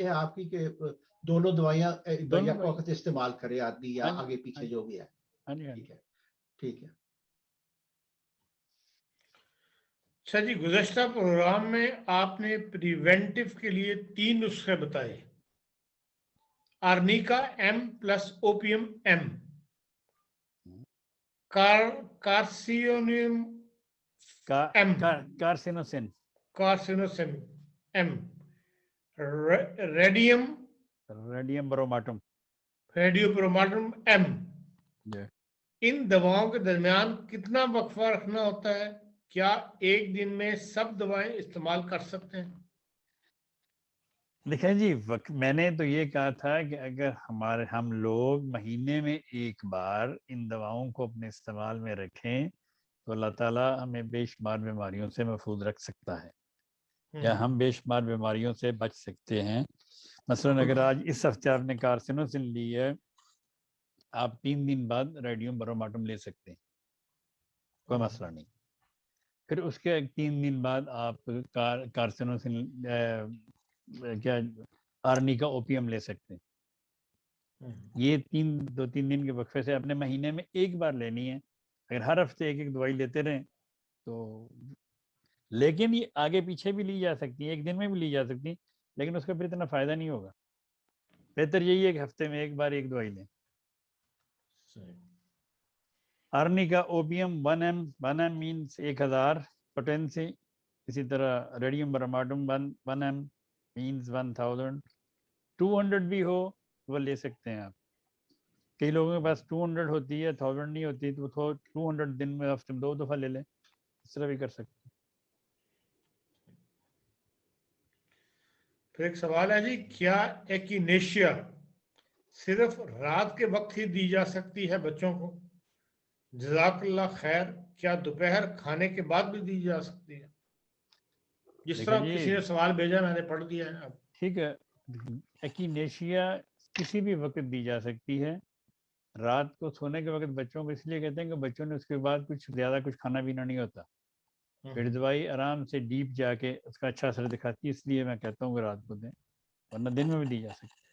ہے آپ کی کہ دونوں دوائیاں دونوں یک وقت استعمال کرے آدمی یا آگے پیچھے جو بھی ہے؟ ٹھیک ہے ٹھیک ہے. اچھا جی، گزشتہ پروگرام میں آپ نے پریونٹیو کے لیے 3 نسخے بتائے: arnica M plus opium M, carcinosin M, radium bromatum M. ان دواؤں کے درمیان کتنا وقفہ رکھنا ہوتا ہے؟ کیا ایک دن میں سب دوائیں استعمال کر سکتے ہیں؟ دیکھیں جی، میں نے تو یہ کہا تھا کہ اگر ہم لوگ مہینے میں ایک بار ان دواؤں کو اپنے استعمال میں رکھیں تو اللہ تعالیٰ ہمیں بے شمار بیماریوں سے محفوظ رکھ سکتا ہے، یا ہم بے شمار بیماریوں سے بچ سکتے ہیں. مثلا اگر آج اس ہفتے آپ نے کارسینوسن لی ہے، آپ 3 دن بعد ریڈیم بروماٹم لے سکتے ہیں، کوئی مسئلہ نہیں. پھر اس کے 3 دن بعد آپ کارسینوسن کیا آرنیکا اوپیم لے سکتے ہیں. یہ 2-3 دن کے وقفے سے اپنے مہینے میں ایک بار لینی ہے. اگر ہر ہفتے ایک دوائی لیتے رہیں تو، لیکن یہ آگے پیچھے بھی لی جا سکتی ہے، ایک دن میں بھی لی جا سکتی ہے، لیکن اس کا پھر اتنا فائدہ نہیں ہوگا. بہتر یہی ہے کہ ہفتے میں ایک بار ایک دوائی لیں. آرنیکا اوپیم 1 مینس 1000 پوٹینسی. اسی طرح ریڈیم بروماٹم 1 مینس 1000. 200 بھی ہو وہ لے سکتے ہیں آپ. کئی لوگوں کے پاس 200 ہوتی ہے، 1000 نہیں ہوتی، تو 200 دن میں ہفتے میں 2 دفعہ لے لیں، اس طرح بھی کر سکتے ہیں. پھر ایک سوال ہے جی، کیا ایکینیشیا صرف رات کے وقت ہی دی جا سکتی ہے بچوں کو؟ جزاک اللہ خیر. کیا دوپہر کھانے کے بعد بھی دی جا سکتی ہے؟ جس طرح کسی نے سوال بھیجا میں نے پڑھ دیا ہے اب. ٹھیک ہے، ایکینیشیا کسی بھی وقت دی جا سکتی ہے. رات کو سونے کے وقت بچوں کو اس لیے کہتے ہیں کہ بچوں نے اس کے بعد کچھ زیادہ کھانا پینا نہیں ہوتا، پھر دوائی آرام سے ڈیپ جا کے اس کا اچھا اثر دکھاتی ہے. اس لیے میں کہتا ہوں کہ رات کو دیں، ورنہ دن میں بھی دی جا سکتی ہے.